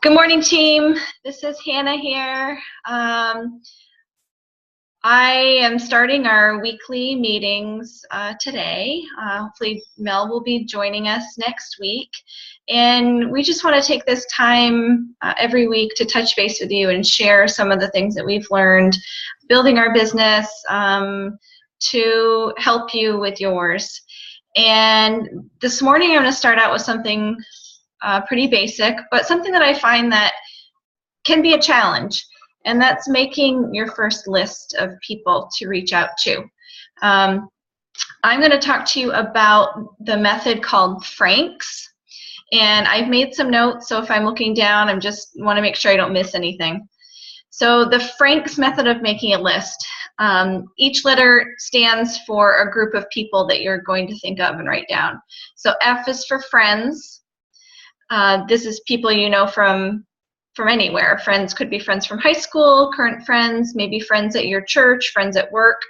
Good morning, team. This is Hannah here. I am starting our weekly meetings today. Hopefully Mel will be joining us next week. And we just want to take this time every week to touch base with you and share some of the things that we've learned building our business to help you with yours. And this morning I'm going to start out with something pretty basic, but something that I find that can be a challenge, and that's making your first list of people to reach out to. I'm going to talk to you about the method called F.R.A.N.K.S, and I've made some notes, so if I'm looking down, I just want to make sure I don't miss anything. So the F.R.A.N.K.S method of making a list. Each letter stands for a group of people that you're going to think of and write down. So F is for friends. This is people you know from anywhere. Friends could be friends from high school, current friends, maybe friends at your church, friends at work.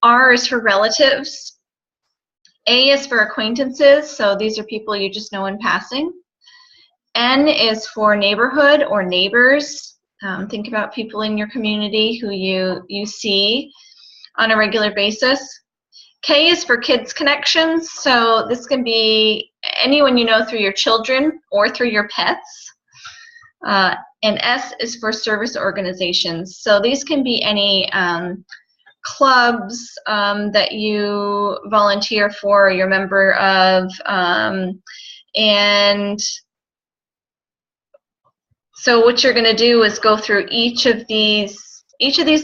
R is for relatives. A is for acquaintances, so these are people you just know in passing. N is for neighborhood or neighbors. Think about people in your community who you see on a regular basis. K is for kids connections, so this can be anyone you know through your children or through your pets. And S is for service organizations, so these can be any clubs that you volunteer for or you're a member of, and so what you're going to do is go through each of these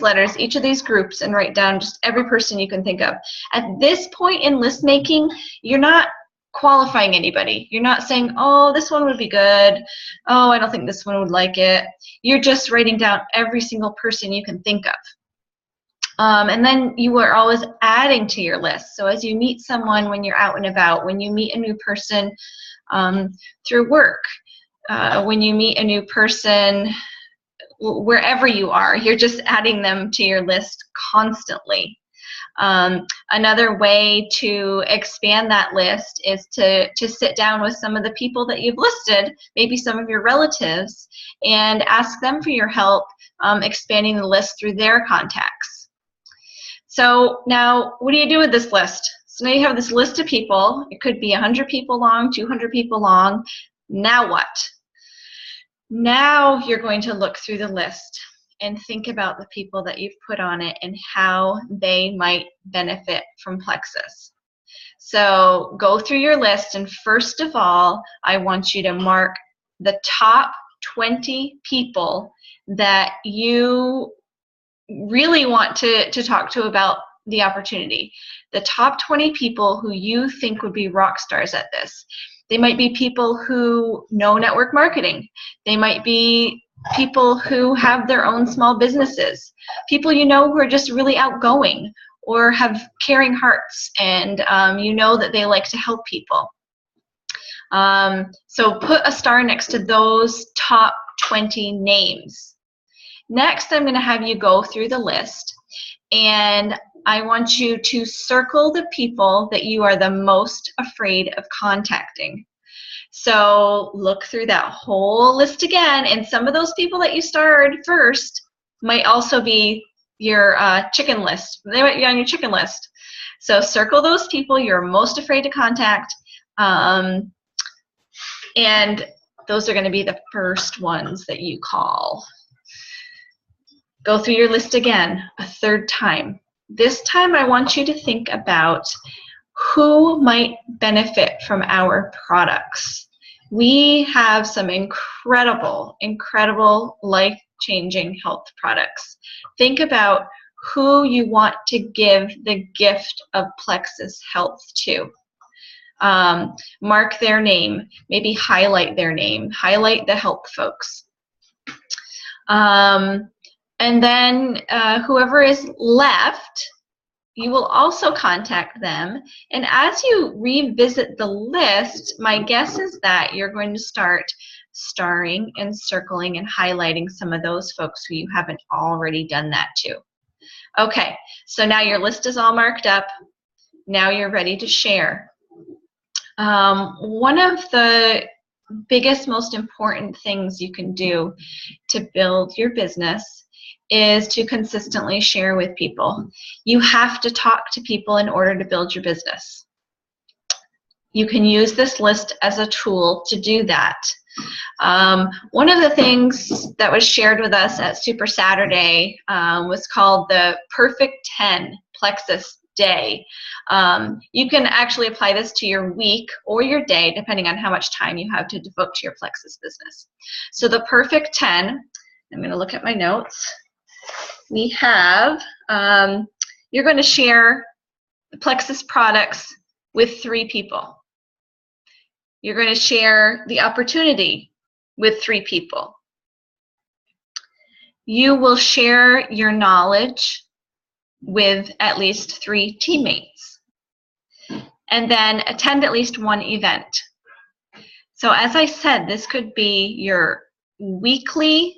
letters, each of these groups, and write down just every person you can think of. At this point in list making, you're not qualifying anybody. You're not saying, oh, this one would be good. Oh, I don't think this one would like it. You're just writing down every single person you can think of. And then you are always adding to your list. So as you meet someone when you're out and about, when you meet a new person through work, when you meet a new person wherever you are, you're just adding them to your list constantly. Another way to expand that list is to sit down with some of the people that you've listed, maybe some of your relatives, and ask them for your help expanding the list through their contacts. So now, what do you do with this list? So now you have this list of people. It could be 100 people long, 200 people long. Now what? Now you're going to look through the list and think about the people that you've put on it and how they might benefit from Plexus. So go through your list, and first of all, I want you to mark the top 20 people that you really want to talk to about the opportunity. The top 20 people who you think would be rock stars at this. They might be people who know network marketing. They might be people who have their own small businesses. People you know who are just really outgoing or have caring hearts, and you know that they like to help people. So put a star next to those top 20 names. Next, I'm going to have you go through the list, and I want you to circle the people that you are the most afraid of contacting. So look through that whole list again, and some of those people that you started first might also be your chicken list. They might be on your chicken list. So circle those people you're most afraid to contact, and those are going to be the first ones that you call. Go through your list again a third time. This time I want you to think about who might benefit from our products. We have some incredible, incredible life-changing health products. Think about who you want to give the gift of Plexus Health to. Mark their name, maybe highlight their name, highlight the health folks. And then whoever is left, you will also contact them. And as you revisit the list, my guess is that you're going to start starring and circling and highlighting some of those folks who you haven't already done that to. Okay, so now your list is all marked up. Now you're ready to share. One of the biggest, most important things you can do to build your business is to consistently share with people. You have to talk to people in order to build your business. You can use this list as a tool to do that. One of the things that was shared with us at Super Saturday was called the Perfect 10 Plexus Day. You can actually apply this to your week or your day, depending on how much time you have to devote to your Plexus business. So the Perfect 10, I'm going to look at my notes. We have, you're going to share the Plexus products with 3 people. You're going to share the opportunity with 3 people. You will share your knowledge with at least 3 teammates. And then attend at least 1 event. So as I said, this could be your weekly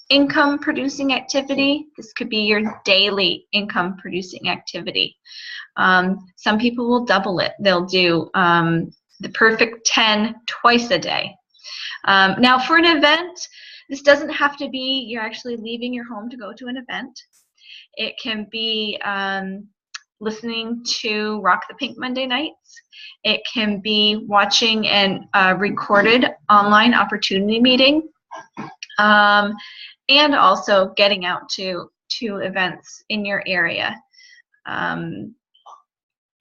income producing activity. This could be your daily income producing activity. Some people will double it. They'll do the Perfect 10 twice a day. Now for an event, this doesn't have to be you're actually leaving your home to go to an event. It can be listening to Rock the Pink Monday nights. It can be watching a recorded online opportunity meeting, and also getting out to events in your area.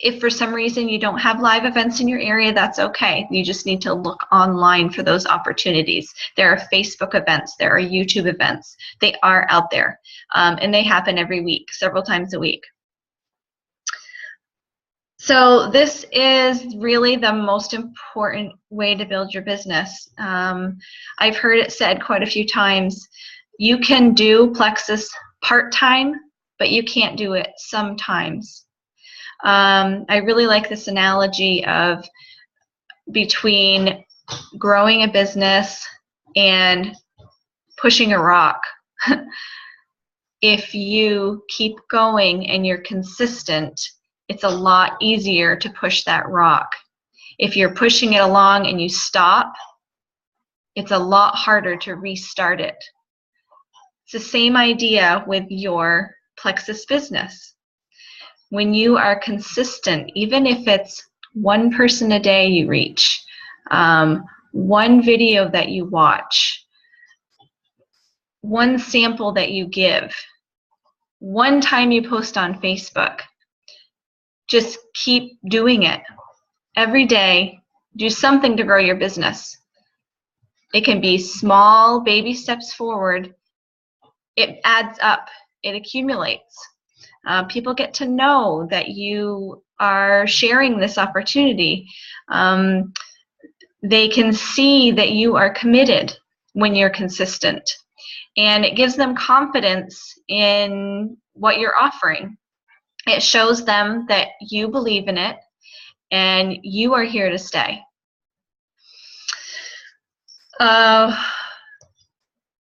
If for some reason you don't have live events in your area, that's okay. You just need to look online for those opportunities. There are Facebook events, there are YouTube events. They are out there, and they happen every week, several times a week. So this is really the most important way to build your business. I've heard it said quite a few times, you can do Plexus part-time, but you can't do it sometimes. I really like this analogy of between growing a business and pushing a rock. If you keep going and you're consistent, it's a lot easier to push that rock. If you're pushing it along and you stop, it's a lot harder to restart it. It's the same idea with your Plexus business. When you are consistent, even if it's 1 person a day you reach, 1 video that you watch, 1 sample that you give, 1 time you post on Facebook, just keep doing it. Every day, do something to grow your business. It can be small baby steps forward. It adds up. It accumulates. People get to know that you are sharing this opportunity. They can see that you are committed when you're consistent. And it gives them confidence in what you're offering. It shows them that you believe in it and you are here to stay.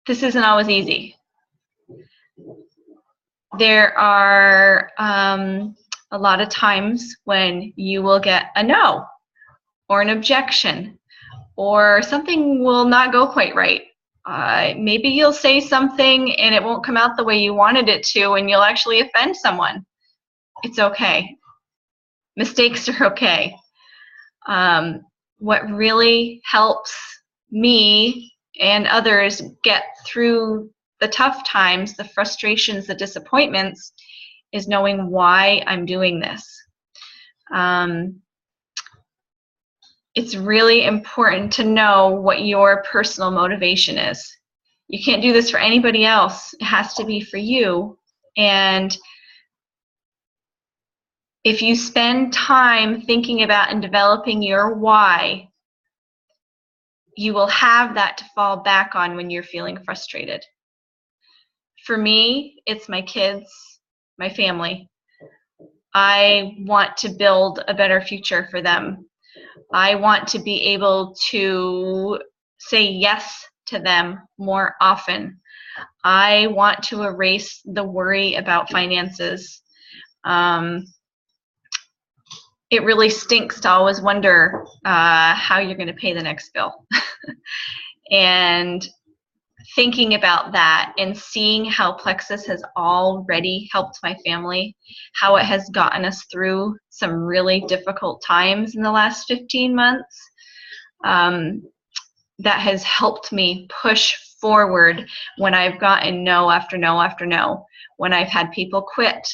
This isn't always easy. There are a lot of times when you will get a no or an objection or something will not go quite right. Maybe you'll say something and it won't come out the way you wanted it to and you'll actually offend someone. It's okay. Mistakes are okay. What really helps me and others get through the tough times, the frustrations, the disappointments, is knowing why I'm doing this. It's really important to know what your personal motivation is. You can't do this for anybody else. It has to be for you. And if you spend time thinking about and developing your why, you will have that to fall back on when you're feeling frustrated. For me, it's my kids, my family. I want to build a better future for them. I want to be able to say yes to them more often. I want to erase the worry about finances. it really stinks to always wonder how you're going to pay the next bill. And thinking about that and seeing how Plexus has already helped my family, how it has gotten us through some really difficult times in the last 15 months, that has helped me push forward when I've gotten no after no after no, when I've had people quit.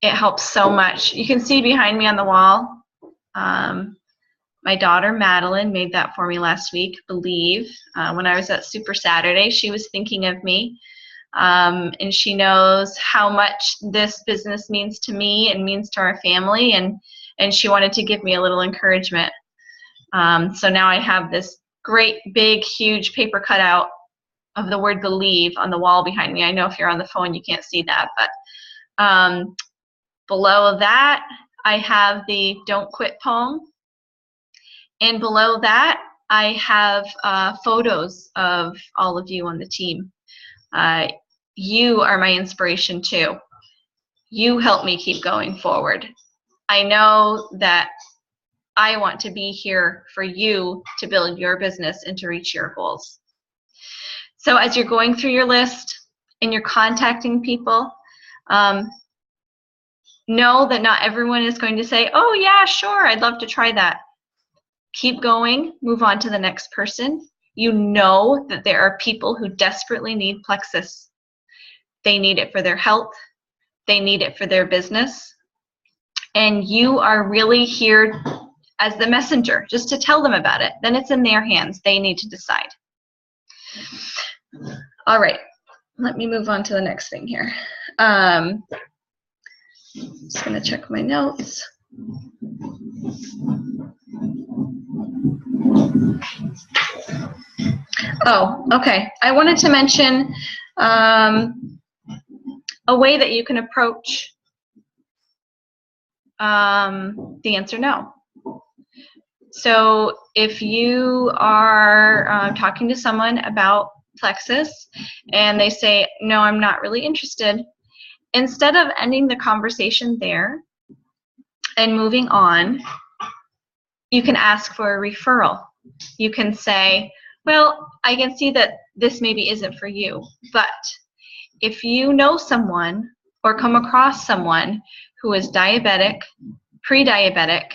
It helps so much. You can see behind me on the wall, my daughter Madeline made that for me last week, Believe. When I was at Super Saturday, she was thinking of me. And she knows how much this business means to me and means to our family, and she wanted to give me a little encouragement. So now I have this great, big, huge paper cutout of the word believe on the wall behind me. I know if you're on the phone you can't see that, but below that I have the Don't Quit poem. And below that, I have photos of all of you on the team. You are my inspiration too. You help me keep going forward. I know that I want to be here for you to build your business and to reach your goals. So as you're going through your list and you're contacting people, know that not everyone is going to say, oh yeah, sure, I'd love to try that. Keep going, move on to the next person. You know that there are people who desperately need Plexus. They need it for their health. They need it for their business. And you are really here as the messenger, just to tell them about it. Then it's in their hands. They need to decide. All right, let me move on to the next thing here. Just going to check my notes. Oh, okay. I wanted to mention a way that you can approach the answer no. So if you are talking to someone about Plexus and they say, no, I'm not really interested, instead of ending the conversation there and moving on, you can ask for a referral. You can say, well, I can see that this maybe isn't for you, but if you know someone or come across someone who is diabetic, pre-diabetic,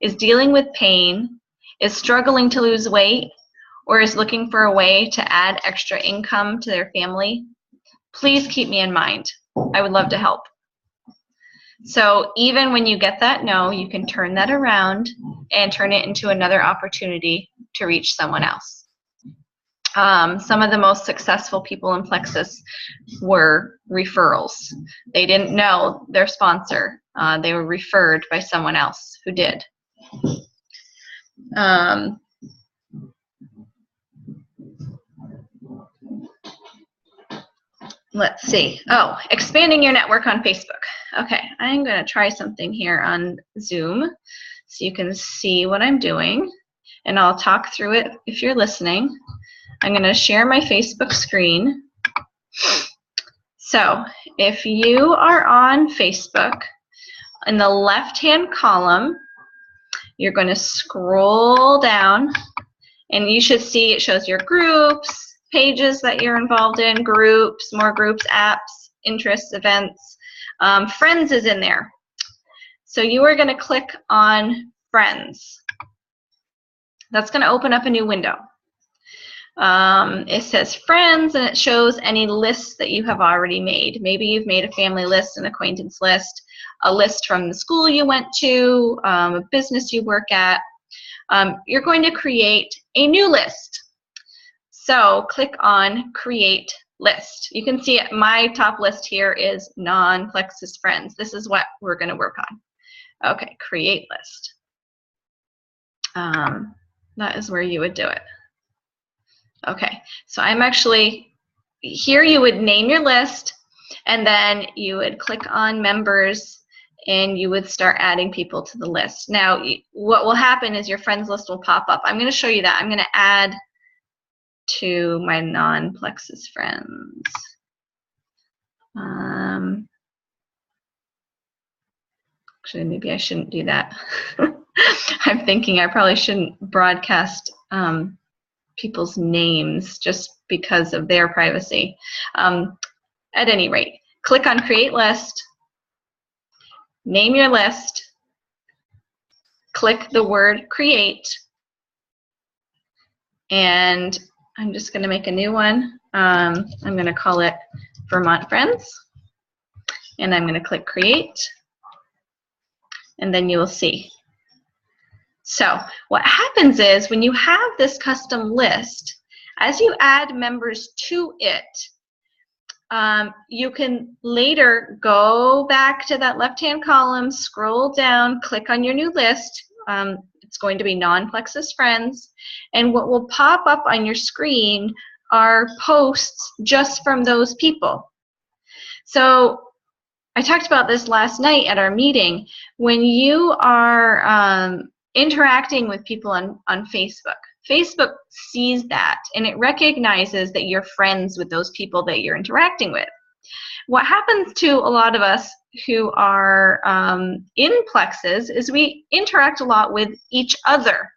is dealing with pain, is struggling to lose weight, or is looking for a way to add extra income to their family, please keep me in mind. I would love to help. So even when you get that no, you can turn that around and turn it into another opportunity to reach someone else. Some of the most successful people in Plexus were referrals. They didn't know their sponsor. They were referred by someone else who did. Let's see. Oh, expanding your network on Facebook. Okay, I'm going to try something here on Zoom so you can see what I'm doing, and I'll talk through it if you're listening. I'm going to share my Facebook screen. So if you are on Facebook, in the left-hand column, you're going to scroll down, and you should see it shows your groups, pages that you're involved in, groups, more groups, apps, interests, events. Friends is in there. So you are going to click on Friends. That's going to open up a new window. It says Friends, and it shows any lists that you have already made. Maybe you've made a family list, an acquaintance list, a list from the school you went to, a business you work at. You're going to create a new list. So click on Create List. You can see my top list here is non-Plexus friends. This is what we're going to work on. Okay, Create List. That is where you would do it. Okay, so I'm actually, here you would name your list, and then you would click on Members, and you would start adding people to the list. Now, what will happen is your friends list will pop up. I'm going to show you that. I'm going to add to my non-Plexus friends. Actually, maybe I shouldn't do that. I'm thinking I probably shouldn't broadcast people's names just because of their privacy. At any rate, click on Create List, name your list, click the word Create, and I'm just going to make a new one. I'm going to call it Vermont Friends, and I'm going to click Create, and then you will see. So what happens is when you have this custom list, as you add members to it, you can later go back to that left-hand column, scroll down, click on your new list. It's going to be non-Plexus Friends, and what will pop up on your screen are posts just from those people. So I talked about this last night at our meeting. When you are interacting with people on Facebook, Facebook sees that and it recognizes that you're friends with those people that you're interacting with. What happens to a lot of us who are in Plexus is we interact a lot with each other.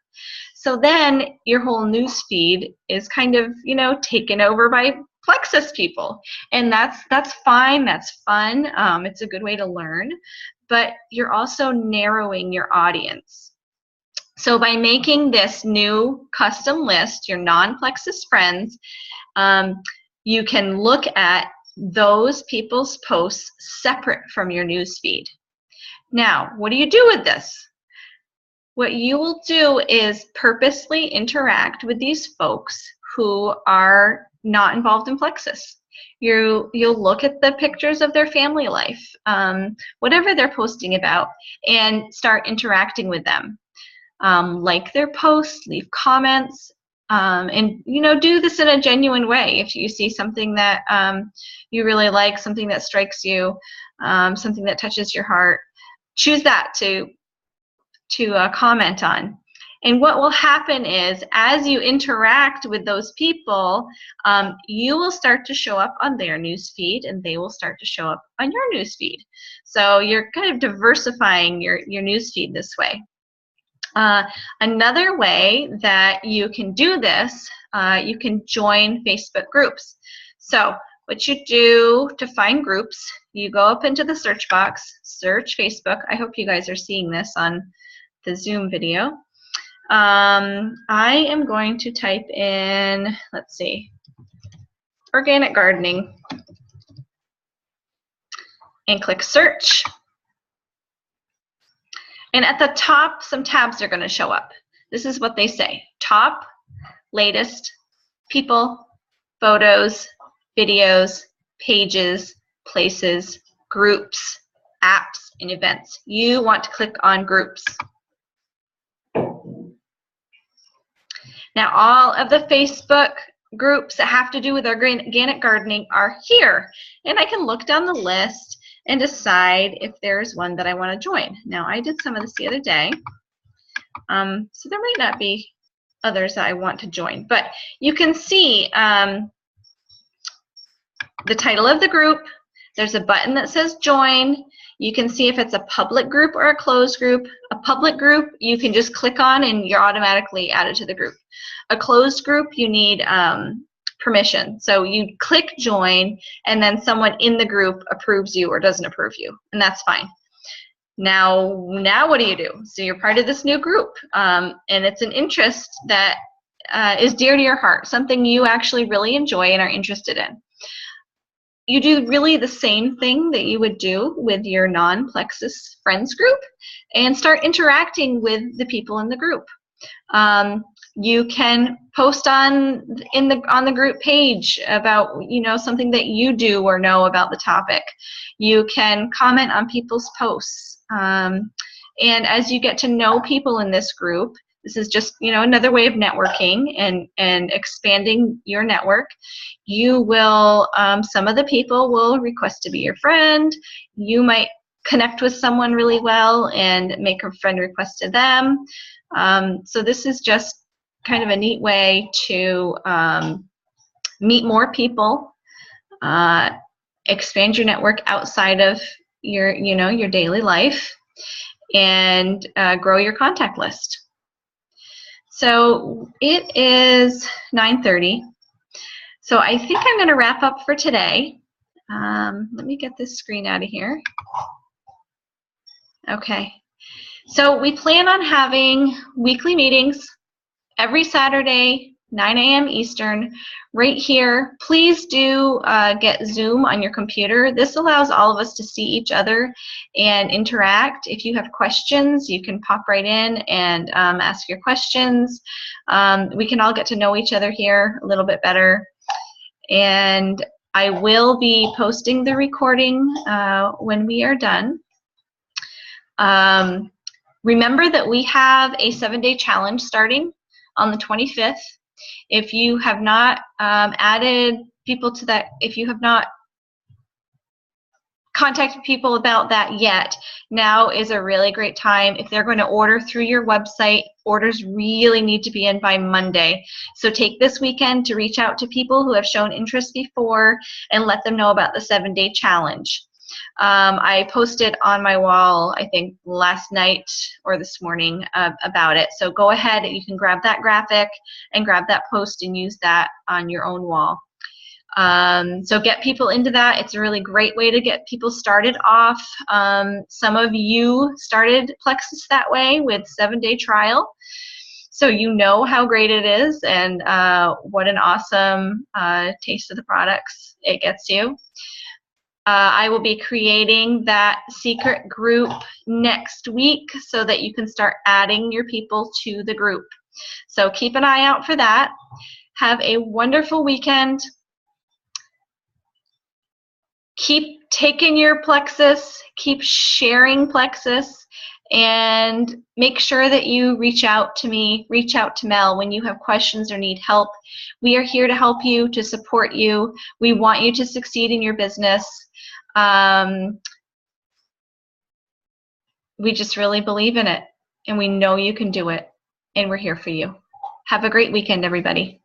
So then your whole news feed is kind of, you know, taken over by Plexus people. And that's fine, that's fun, it's a good way to learn, but you're also narrowing your audience. So by making this new custom list, your non-Plexus friends, you can look at those people's posts separate from your news feed. Now, what do you do with this? What you will do is purposely interact with these folks who are not involved in Plexus. You'll look at the pictures of their family life, whatever they're posting about, and start interacting with them. Like their posts, leave comments, and you know, do this in a genuine way. If you see something that you really like, something that strikes you, something that touches your heart, choose that to comment on. And what will happen is, as you interact with those people, you will start to show up on their news feed, and they will start to show up on your news feed. So you're kind of diversifying your news feed this way. Another way that you can do this, you can join Facebook groups. So what you do to find groups, you go up into the search box, search Facebook. I hope you guys are seeing this on the Zoom video. I am going to type in, let's see, organic gardening, and click search. And at the top, some tabs are going to show up. This is what they say: top, latest, people, photos, videos, pages, places, groups, apps, and events. You want to click on groups. Now, all of the Facebook groups that have to do with organic gardening are here. And I can look down the list and decide if there's one that I want to join. Now, I did some of this the other day, so there might not be others that I want to join. But you can see the title of the group. There's a button that says join. You can see if it's a public group or a closed group. A public group, you can just click on and you're automatically added to the group. A closed group, you need permission. So you click join, and then someone in the group approves you or doesn't approve you, and that's fine. Now what do you do? So you're part of this new group, and it's an interest that is dear to your heart, something you actually really enjoy and are interested in. You do really the same thing that you would do with your non-Plexus Friends group, and start interacting with the people in the group. You can post on the group page about, you know, something that you do or know about the topic. You can comment on people's posts, and as you get to know people in this group, this is just, you know, another way of networking and expanding your network. You will, some of the people will request to be your friend. You might connect with someone really well and make a friend request to them. So this is just kind of a neat way to meet more people, expand your network outside of your, you know, your daily life. and grow your contact list. So it is 9:30. So I think I'm going to wrap up for today. Let me get this screen out of here. Okay. So we plan on having weekly meetings every Saturday, 9 a.m. Eastern, right here. Please do get Zoom on your computer. This allows all of us to see each other and interact. If you have questions, you can pop right in and ask your questions. We can all get to know each other here a little bit better. And I will be posting the recording when we are done. Remember that we have a 7-day challenge starting on the 25th. If you have not added people to that, if you have not contacted people about that yet, now is a really great time. If they're going to order through your website, orders really need to be in by Monday. So take this weekend to reach out to people who have shown interest before and let them know about the 7-day challenge. I posted on my wall, I think last night or this morning, about it. So go ahead, you can grab that graphic and grab that post and use that on your own wall. So get people into that. It's a really great way to get people started off. Some of you started Plexus that way with 7-day trial. So you know how great it is and what an awesome taste of the products it gets you. I will be creating that secret group next week so that you can start adding your people to the group. So keep an eye out for that. Have a wonderful weekend. Keep taking your Plexus, keep sharing Plexus, and make sure that you reach out to me, reach out to Mel when you have questions or need help. We are here to help you, to support you. We want you to succeed in your business. We just really believe in it, and we know you can do it, and we're here for you. Have a great weekend, everybody.